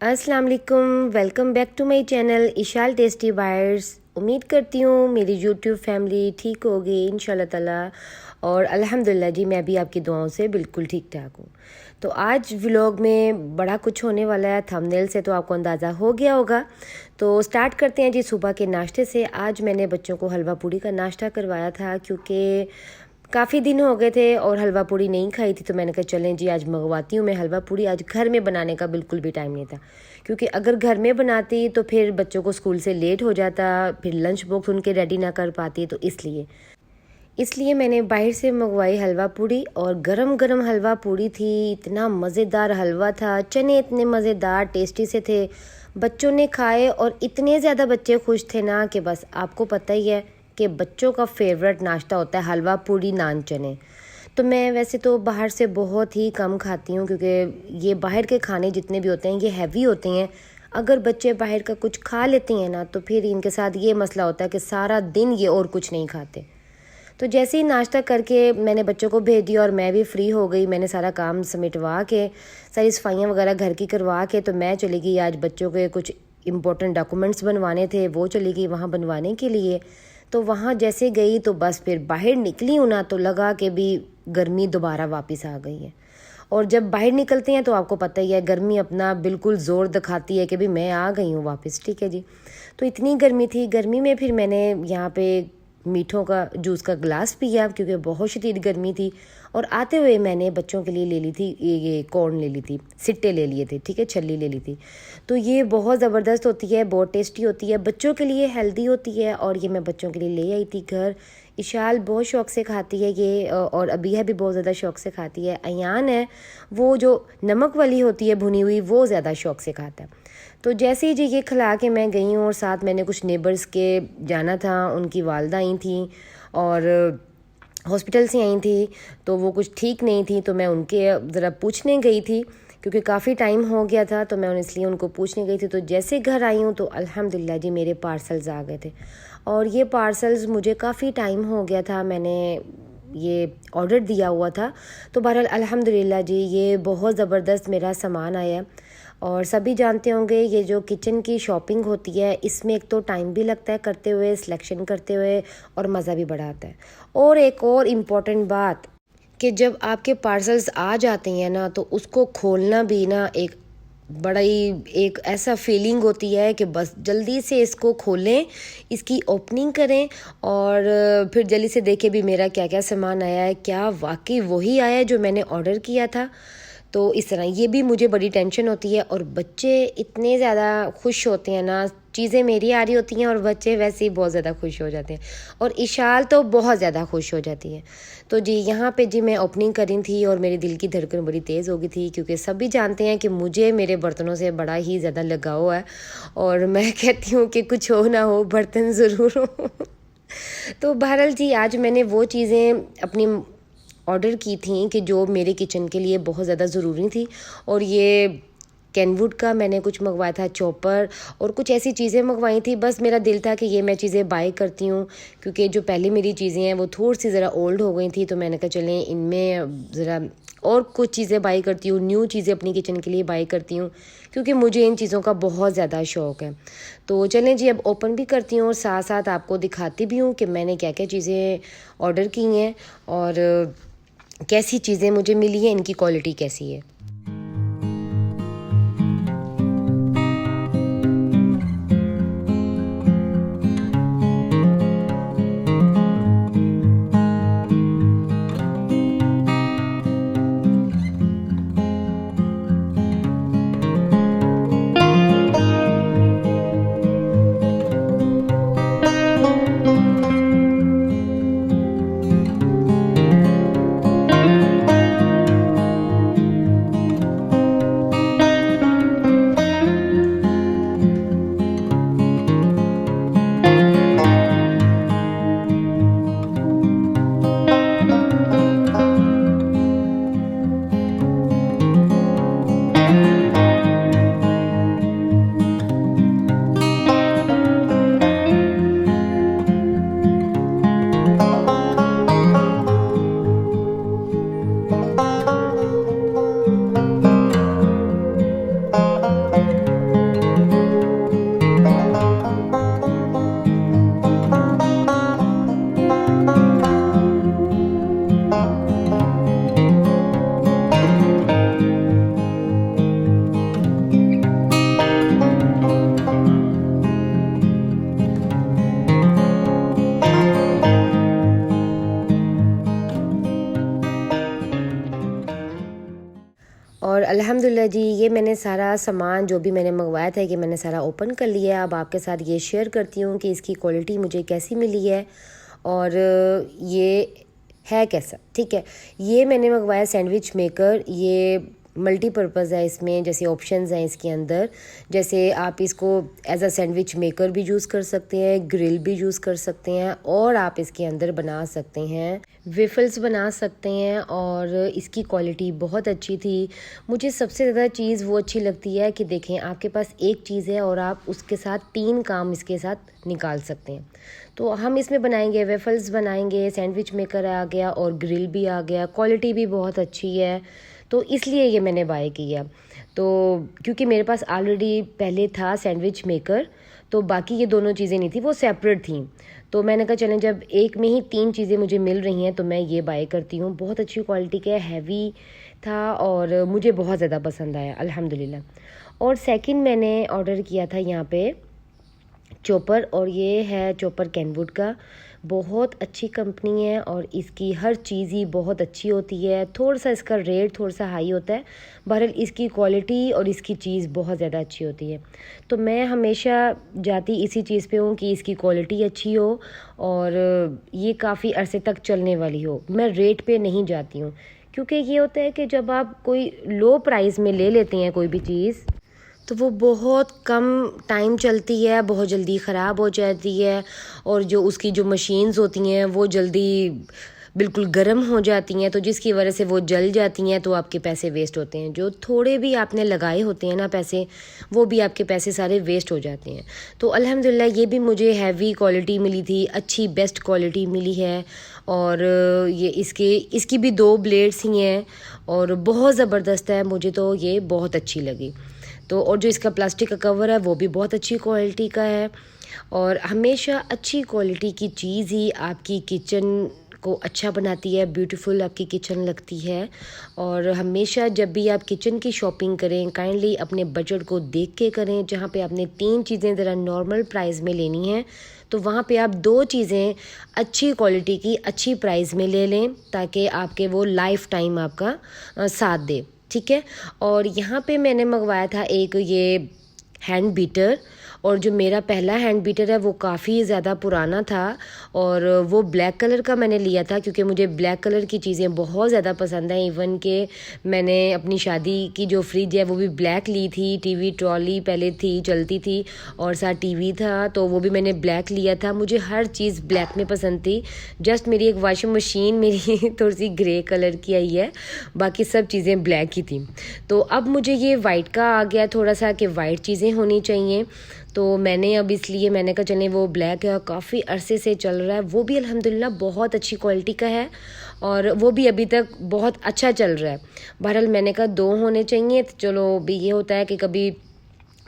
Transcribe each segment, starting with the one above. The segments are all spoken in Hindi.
अस्सलाम वालेकुम, welcome back to my channel Ishal tasty bites. उम्मीद करती हूँ मेरी यूट्यूब फैमिली ठीक होगी इंशाल्लाह ताला। और अल्हम्दुलिल्लाह जी, मैं भी आपकी दुआओं से बिल्कुल ठीक ठाक हूँ। तो आज व्लॉग में बड़ा कुछ होने वाला है, थंबनेल से तो आपको अंदाज़ा हो गया होगा। तो स्टार्ट करते हैं जी सुबह के नाश्ते से। आज मैंने बच्चों को हलवा पूड़ी का नाश्ता करवाया था, क्योंकि काफ़ी दिन हो गए थे और हलवा पूड़ी नहीं खाई थी। तो मैंने कहा चलें जी आज मंगवाती हूँ मैं हलवा पूड़ी। आज घर में बनाने का बिल्कुल भी टाइम नहीं था, क्योंकि अगर घर में बनाती तो फिर बच्चों को स्कूल से लेट हो जाता, फिर लंच बॉक्स उनके रेडी ना कर पाती। तो इसलिए मैंने बाहर से मंगवाई हलवा पूड़ी। और गरम गरम हलवा पूड़ी थी, इतना मज़ेदार हलवा था, चने इतने मज़ेदार टेस्टी से थे। बच्चों ने खाए और इतने ज़्यादा बच्चे खुश थे ना कि बस आपको पता ही है कि बच्चों का फेवरेट नाश्ता होता है हलवा पूड़ी नान चने। तो मैं वैसे तो बाहर से बहुत ही कम खाती हूँ, क्योंकि ये बाहर के खाने जितने भी होते हैं ये हैवी होते हैं। अगर बच्चे बाहर का कुछ खा लेते हैं ना तो फिर इनके साथ ये मसला होता है कि सारा दिन ये और कुछ नहीं खाते। तो जैसे ही नाश्ता करके मैंने बच्चों को भेज दिया और मैं भी फ्री हो गई, मैंने सारा काम समेटवा के सारी सफाइयाँ वगैरह घर की करवा के तो मैं चली गई। आज बच्चों के कुछ इम्पोर्टेंट डॉक्यूमेंट्स बनवाने थे, वो चली गई वहाँ बनवाने के लिए। तो वहाँ जैसे गई तो बस फिर बाहर निकली हूँ ना तो लगा कि भी गर्मी दोबारा वापस आ गई है। और जब बाहर निकलते हैं तो आपको पता ही है गर्मी अपना बिल्कुल ज़ोर दिखाती है कि भी मैं आ गई हूँ वापस। ठीक है जी। तो इतनी गर्मी थी, गर्मी में फिर मैंने यहाँ पे मीठों का जूस का गिलास पिया, क्योंकि बहुत शदीद गर्मी थी। और आते हुए मैंने बच्चों के लिए ले ली थी ये कॉर्न ले ली थी, सिट्टे ले लिए थे, ठीक है, छल्ली ले ली थी। तो ये बहुत ज़बरदस्त होती है, बहुत टेस्टी होती है, बच्चों के लिए हेल्दी होती है। और ये मैं बच्चों के लिए ले आई थी घर। इशाल बहुत शौक़ से खाती है ये, और अबिया भी बहुत ज़्यादा शौक़ से खाती है। अयान है वो जो नमक वाली होती है भुनी हुई, वो ज़्यादा शौक़ से खाता है। तो जैसे ही जी ये खिला के मैं गई हूँ, और साथ मैंने कुछ नेबर्स के जाना था, उनकी वालदा आई थी और हॉस्पिटल से आई थी, तो वो कुछ ठीक नहीं थी। तो मैं उनके ज़रा पूछने गई थी, क्योंकि काफ़ी टाइम हो गया था, तो मैं इसलिए उनको पूछने गई थी। तो जैसे घर आई हूँ तो अल्हम्दुलिल्लाह जी मेरे पार्सल्स आ गए थे। और ये पार्सल्स मुझे काफ़ी टाइम हो गया था, मैंने ये ऑर्डर दिया हुआ था। तो बहरहाल अल्हम्दुलिल्लाह जी ये बहुत ज़बरदस्त मेरा सामान आया। और सभी जानते होंगे ये जो किचन की शॉपिंग होती है इसमें एक तो टाइम भी लगता है करते हुए, सिलेक्शन करते हुए, और मज़ा भी बड़ा आता है। और एक और इम्पॉर्टेंट बात कि जब आपके पार्सल्स आ जाते हैं ना तो उसको खोलना भी ना एक बड़ा ही एक ऐसा फीलिंग होती है कि बस जल्दी से इसको खोलें, इसकी ओपनिंग करें और फिर जल्दी से देखें भी मेरा क्या क्या सामान आया है, क्या वाकई वही आया है जो मैंने ऑर्डर किया था। तो इस तरह ये भी मुझे बड़ी टेंशन होती है। और बच्चे इतने ज़्यादा खुश होते हैं ना, चीज़ें मेरी आ रही होती हैं और बच्चे वैसे ही बहुत ज़्यादा खुश हो जाते हैं। और इशाल तो बहुत ज़्यादा खुश हो जाती है। तो जी यहाँ पे जी मैं ओपनिंग करी थी और मेरे दिल की धड़कन बड़ी तेज़ हो गई थी, क्योंकि सभी जानते हैं कि मुझे मेरे बर्तनों से बड़ा ही ज़्यादा लगाव है। और मैं कहती हूँ कि कुछ हो ना हो बर्तन ज़रूर हो। तो बहरहाल जी आज मैंने वो चीज़ें अपनी ऑर्डर की थी कि जो मेरे किचन के लिए बहुत ज़्यादा ज़रूरी थी। और ये कैनवुड का मैंने कुछ मंगवाया था, चॉपर, और कुछ ऐसी चीज़ें मंगवाई थी। बस मेरा दिल था कि ये मैं चीज़ें बाय करती हूँ, क्योंकि जो पहले मेरी चीज़ें हैं वो थोड़ी सी ज़रा ओल्ड हो गई थी। तो मैंने कहा चलें इनमें ज़रा और कुछ चीज़ें बाय करती हूँ, न्यू चीज़ें अपनी किचन के लिए बाय करती हूँ, क्योंकि मुझे इन चीज़ों का बहुत ज़्यादा शौक़ है। तो चलें जी अब ओपन भी करती हूँ और साथ साथ आपको दिखाती भी हूँ कि मैंने क्या क्या चीज़ें ऑर्डर की हैं और कैसी चीज़ें मुझे मिली हैं, इनकी क्वालिटी कैसी है। अल्हम्दुलिल्लाह जी, ये मैंने सारा सामान जो भी मैंने मंगवाया था कि मैंने सारा ओपन कर लिया है। अब आपके साथ ये शेयर करती हूँ कि इसकी क्वालिटी मुझे कैसी मिली है और ये है कैसा। ठीक है, ये मैंने मंगवाया सैंडविच मेकर। ये मल्टीपर्पज़ है, इसमें जैसे ऑप्शंस हैं इसके अंदर, जैसे आप इसको एज अ सैंडविच मेकर भी यूज़ कर सकते हैं, ग्रिल भी यूज़ कर सकते हैं, और आप इसके अंदर बना सकते हैं वेफल्स बना सकते हैं। और इसकी क्वालिटी बहुत अच्छी थी। मुझे सबसे ज़्यादा चीज़ वो अच्छी लगती है कि देखें, आपके पास एक चीज़ है और आप उसके साथ 3 काम इसके साथ निकाल सकते हैं। तो हम इसमें बनाएंगे वेफल्स बनाएंगे, सैंडविच मेकर आ गया और ग्रिल भी आ गया। क्वालिटी भी बहुत अच्छी है, तो इसलिए ये मैंने बाय किया। तो क्योंकि मेरे पास ऑलरेडी पहले था सैंडविच मेकर, तो बाकी ये दोनों चीज़ें नहीं थी, वो सेपरेट थी। तो मैंने कहा चलें, जब एक में ही 3 चीज़ें मुझे मिल रही हैं तो मैं ये बाय करती हूँ। बहुत अच्छी क्वालिटी का, हैवी था और मुझे बहुत ज़्यादा पसंद आया अल्हम्दुलिल्लाह। और सेकंड मैंने ऑर्डर किया था यहाँ पे चॉपर, और ये है चॉपर कैनवुड का। बहुत अच्छी कंपनी है और इसकी हर चीज़ ही बहुत अच्छी होती है। थोड़ा सा इसका रेट थोड़ा सा हाई होता है, बहरहाल इसकी क्वालिटी और इसकी चीज़ बहुत ज़्यादा अच्छी होती है। तो मैं हमेशा जाती इसी चीज़ पे हूँ कि इसकी क्वालिटी अच्छी हो और ये काफ़ी अरसे तक चलने वाली हो। मैं रेट पे नहीं जाती हूँ, क्योंकि ये होता है कि जब आप कोई लो प्राइस में ले लेते हैं कोई भी चीज़, तो वो बहुत कम टाइम चलती है, बहुत जल्दी ख़राब हो जाती है, और जो उसकी जो मशीन्स होती हैं वो जल्दी बिल्कुल गर्म हो जाती हैं, तो जिसकी वजह से वो जल जाती हैं, तो आपके पैसे वेस्ट होते हैं। जो थोड़े भी आपने लगाए होते हैं ना पैसे, वो भी आपके पैसे सारे वेस्ट हो जाते हैं। तो अल्हम्दुलिल्लाह ये भी मुझे हैवी क्वालिटी मिली थी, अच्छी बेस्ट क्वालिटी मिली है। और ये इसकी भी 2 ब्लेड्स ही हैं और बहुत ज़बरदस्त है, मुझे तो ये बहुत अच्छी लगी। तो और जो इसका प्लास्टिक का कवर है वो भी बहुत अच्छी क्वालिटी का है। और हमेशा अच्छी क्वालिटी की चीज़ ही आपकी किचन को अच्छा बनाती है, ब्यूटीफुल आपकी किचन लगती है। और हमेशा जब भी आप किचन की शॉपिंग करें, काइंडली अपने बजट को देख के करें। जहाँ पे आपने 3 चीज़ें ज़रा नॉर्मल प्राइस में लेनी है, तो वहाँ पे आप 2 चीज़ें अच्छी क्वालिटी की अच्छी प्राइस में ले लें, ताकि आपके वो लाइफ टाइम आपका साथ दे। ठीक है। और यहाँ पे मैंने मंगवाया था एक ये हैंड बीटर, और जो मेरा पहला हैंड बीटर है वो काफ़ी ज़्यादा पुराना था, और वो ब्लैक कलर का मैंने लिया था क्योंकि मुझे ब्लैक कलर की चीज़ें बहुत ज़्यादा पसंद हैं। इवन के मैंने अपनी शादी की जो फ्रिज है वो भी ब्लैक ली थी, टीवी ट्रॉली पहले थी चलती थी और साथ टीवी था, तो वो भी मैंने ब्लैक लिया था। मुझे हर चीज़ ब्लैक में पसंद थी। जस्ट मेरी एक वॉशिंग मशीन मेरी थोड़ी सी ग्रे कलर की आई है, बाकी सब चीज़ें ब्लैक ही थी। तो अब मुझे ये वाइट का आ गया थोड़ा सा कि वाइट चीज़ें होनी चाहिए, तो मैंने अब इसलिए मैंने कहा चलें वो ब्लैक है, काफ़ी अरसे से चल रहा है, वो भी अल्हम्दुलिल्लाह बहुत अच्छी क्वालिटी का है और वो भी अभी तक बहुत अच्छा चल रहा है। बहरहाल मैंने कहा 2 होने चाहिए, तो चलो भी ये होता है कि कभी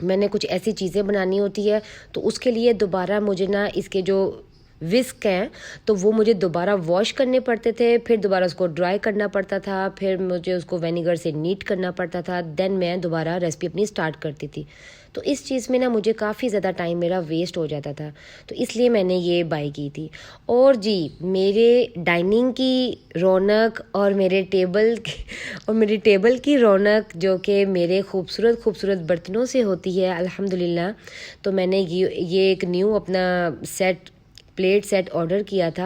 मैंने कुछ ऐसी चीज़ें बनानी होती है तो उसके लिए दोबारा मुझे ना इसके जो विस्क हैं तो वो मुझे दोबारा वॉश करने पड़ते थे, फिर दोबारा उसको ड्राई करना पड़ता था, फिर मुझे उसको विनेगर से नीट करना पड़ता था, देन मैं दोबारा रेसिपी अपनी स्टार्ट करती थी। तो इस चीज़ में ना मुझे काफ़ी ज़्यादा टाइम मेरा वेस्ट हो जाता था, तो इसलिए मैंने ये बाय की थी। और जी, मेरे डाइनिंग की रौनक और मेरे टेबल की रौनक जो कि मेरे खूबसूरत खूबसूरत बर्तनों से होती है अल्हम्दुलिल्लाह, तो मैंने ये एक न्यू अपना प्लेट सेट ऑर्डर किया था।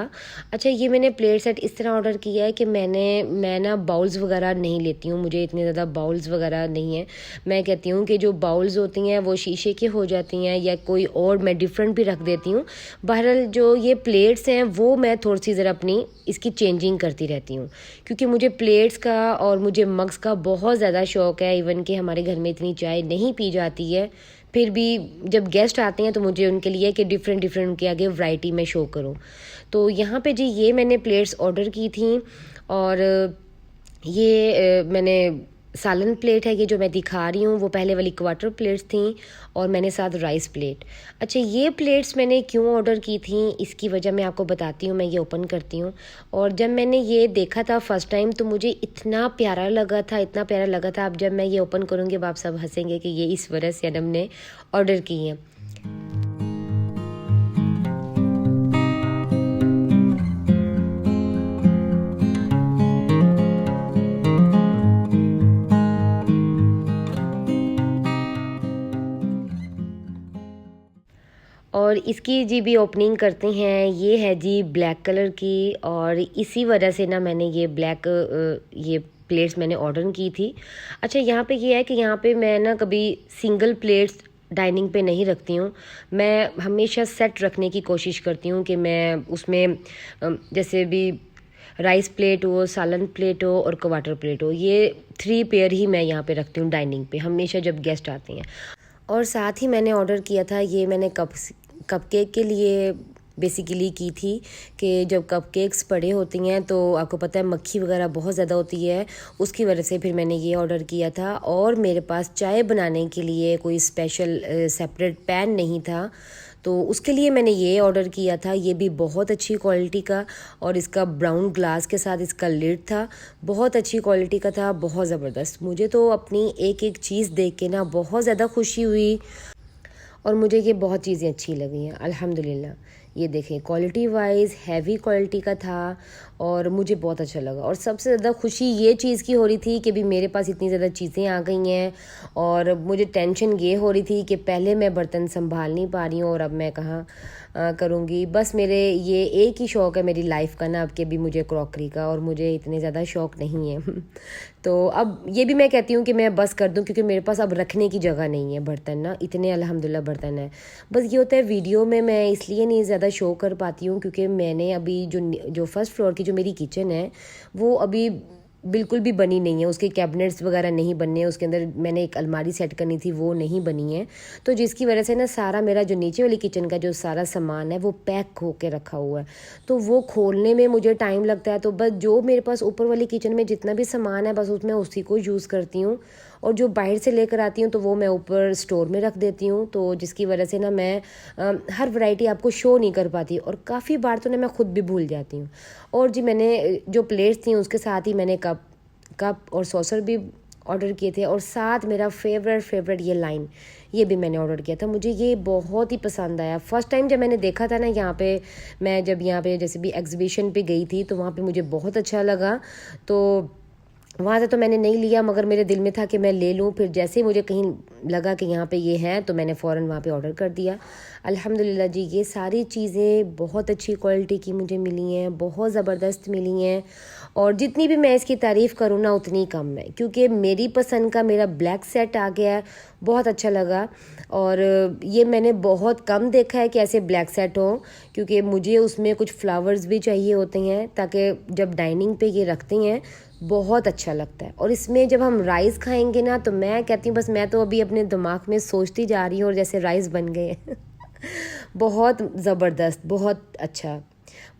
अच्छा, ये मैंने प्लेट सेट इस तरह ऑर्डर किया है कि मैं ना बाउल्स वगैरह नहीं लेती हूँ, मुझे इतने ज़्यादा बाउल्स वगैरह नहीं है। मैं कहती हूँ कि जो बाउल्स होती हैं वो शीशे की हो जाती हैं या कोई और मैं डिफरेंट भी रख देती हूँ। बहरहाल जो ये प्लेट्स हैं वो मैं थोड़ी सी ज़रा अपनी इसकी चेंजिंग करती रहती हूँ, क्योंकि मुझे प्लेट्स का और मुझे मग्स का बहुत ज़्यादा शौक़ है। इवन कि हमारे घर में इतनी चाय नहीं पी जाती है, फिर भी जब गेस्ट आते हैं तो मुझे उनके लिए कि डिफरेंट उनके आगे वैरायटी में शो करूं। तो यहाँ पे जी ये मैंने प्लेट्स ऑर्डर की थी, और ये मैंने सालन प्लेट है, ये जो मैं दिखा रही हूँ वो पहले वाली क्वार्टर प्लेट्स थी, और मैंने साथ राइस प्लेट। अच्छा, ये प्लेट्स मैंने क्यों ऑर्डर की थी इसकी वजह मैं आपको बताती हूँ। मैं ये ओपन करती हूँ, और जब मैंने ये देखा था फर्स्ट टाइम तो मुझे इतना प्यारा लगा था। अब जब मैं ये ओपन करूँगी अब आप सब हंसेंगे कि ये इस वजह से हमने ऑर्डर की है। और इसकी जी भी ओपनिंग करते हैं। ये है जी ब्लैक कलर की, और इसी वजह से ना मैंने ये ब्लैक ये प्लेट्स मैंने ऑर्डर की थी। अच्छा, यहाँ पे ये है कि यहाँ पे मैं ना कभी सिंगल प्लेट्स डाइनिंग पे नहीं रखती हूँ। मैं हमेशा सेट रखने की कोशिश करती हूँ कि मैं उसमें जैसे भी राइस प्लेट हो, सालन प्लेट हो और क्वार्टर प्लेट हो, ये 3 पेयर ही मैं यहाँ पे रखती हूँ डाइनिंग पे हमेशा जब गेस्ट आते हैं। और साथ ही मैंने ऑर्डर किया था, ये मैंने कपकेक के लिए बेसिकली की थी कि जब कपकेक्स पड़े होती हैं तो आपको पता है मक्खी वगैरह बहुत ज़्यादा होती है, उसकी वजह से फिर मैंने ये ऑर्डर किया था। और मेरे पास चाय बनाने के लिए कोई स्पेशल सेपरेट पैन नहीं था, तो उसके लिए मैंने ये ऑर्डर किया था। ये भी बहुत अच्छी क्वालिटी का, और इसका ब्राउन ग्लास के साथ इसका लिड था, बहुत अच्छी क्वालिटी का था, बहुत ज़बरदस्त। मुझे तो अपनी एक एक चीज़ देख के ना बहुत ज़्यादा खुशी हुई, और मुझे ये बहुत चीज़ें अच्छी लगी हैं अल्हम्दुलिल्लाह। ये देखें, क्वालिटी वाइज हैवी क्वालिटी का था और मुझे बहुत अच्छा लगा। और सबसे ज़्यादा खुशी ये चीज़ की हो रही थी कि भी मेरे पास इतनी ज़्यादा चीज़ें आ गई हैं, और मुझे टेंशन ये हो रही थी कि पहले मैं बर्तन संभाल नहीं पा रही हूँ और अब मैं कहाँ करूँगी। बस मेरे ये एक ही शौक़ है मेरी लाइफ का ना अब, कि भी मुझे क्रॉकरी का, और मुझे इतने ज़्यादा शौक़ नहीं है तो अब ये भी मैं कहती हूँ कि मैं बस कर दूँ, क्योंकि मेरे पास अब रखने की जगह नहीं है बर्तन ना, इतने अल्हम्दुलिल्लाह बर्तन है। बस ये होता है वीडियो में मैं इसलिए नहीं ज़्यादा शो कर पाती हूँ क्योंकि मैंने अभी जो फर्स्ट फ्लोर की जो मेरी किचन है वो अभी बिल्कुल भी बनी नहीं है, उसके कैबिनेट्स वगैरह नहीं बनने हैं, उसके अंदर मैंने एक अलमारी सेट करनी थी वो नहीं बनी है, तो जिसकी वजह से ना सारा मेरा जो नीचे वाली किचन का जो सारा सामान है वो पैक होके रखा हुआ है, तो वो खोलने में मुझे टाइम लगता है। तो बस जो मेरे पास ऊपर वाली किचन में जितना भी सामान है बस उसमें उसी को यूज़ करती हूँ, और जो बाहर से लेकर आती हूँ तो वो मैं ऊपर स्टोर में रख देती हूँ, तो जिसकी वजह से ना मैं हर वैरायटी आपको शो नहीं कर पाती, और काफ़ी बार तो ना मैं खुद भी भूल जाती हूँ। और जी मैंने जो प्लेट्स थी उसके साथ ही मैंने कप और सॉसर भी ऑर्डर किए थे, और साथ मेरा फेवरेट ये लाइन ये भी मैंने ऑर्डर किया था। मुझे ये बहुत ही पसंद आया। फर्स्ट टाइम जब मैंने देखा था ना यहाँ पे, मैं जब यहाँ पे जैसे भी एग्जीबिशन पे गई थी तो वहाँ पे मुझे बहुत अच्छा लगा, तो वहाँ से तो मैंने नहीं लिया, मगर मेरे दिल में था कि मैं ले लूँ। फिर जैसे ही मुझे कहीं लगा कि यहाँ पे ये हैं तो मैंने फ़ौरन वहाँ पे ऑर्डर कर दिया। अल्हम्दुलिल्लाह जी, ये सारी चीज़ें बहुत अच्छी क्वालिटी की मुझे मिली हैं, बहुत ज़बरदस्त मिली हैं, और जितनी भी मैं इसकी तारीफ़ करूँ ना उतनी कम है, क्योंकि मेरी पसंद का मेरा ब्लैक सेट आ गया है, बहुत अच्छा लगा। और ये मैंने बहुत कम देखा है कि ऐसे ब्लैक सेट हो, क्योंकि मुझे उसमें कुछ फ्लावर्स भी चाहिए होते हैं ताकि जब डाइनिंग पे ये रखते हैं बहुत अच्छा लगता है। और इसमें जब हम राइस खाएंगे ना तो मैं कहती हूँ बस मैं तो अभी अपने दिमाग में सोचती जा रही हूँ और जैसे राइस बन गए बहुत ज़बरदस्त, बहुत अच्छा,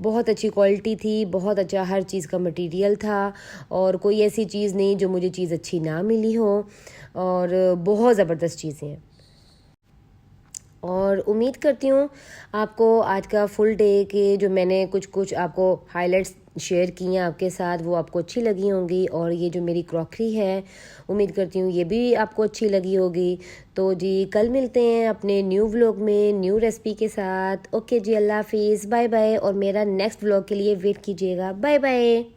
बहुत अच्छी क्वालिटी थी, बहुत अच्छा हर चीज़ का मटेरियल था, और कोई ऐसी चीज़ नहीं जो मुझे चीज़ अच्छी ना मिली हो, और बहुत ज़बरदस्त चीज़ें हैं। और उम्मीद करती हूँ आपको आज का फुल डे के जो मैंने कुछ आपको हाइलाइट्स शेयर किए हैं आपके साथ वो आपको अच्छी लगी होंगी, और ये जो मेरी क्रॉकरी है उम्मीद करती हूँ ये भी आपको अच्छी लगी होगी। तो जी कल मिलते हैं अपने न्यू व्लॉग में न्यू रेसिपी के साथ। ओके जी, अल्लाह हाफिज़, बाय बाय, और मेरा नेक्स्ट व्लॉग के लिए वेट कीजिएगा। Bye bye.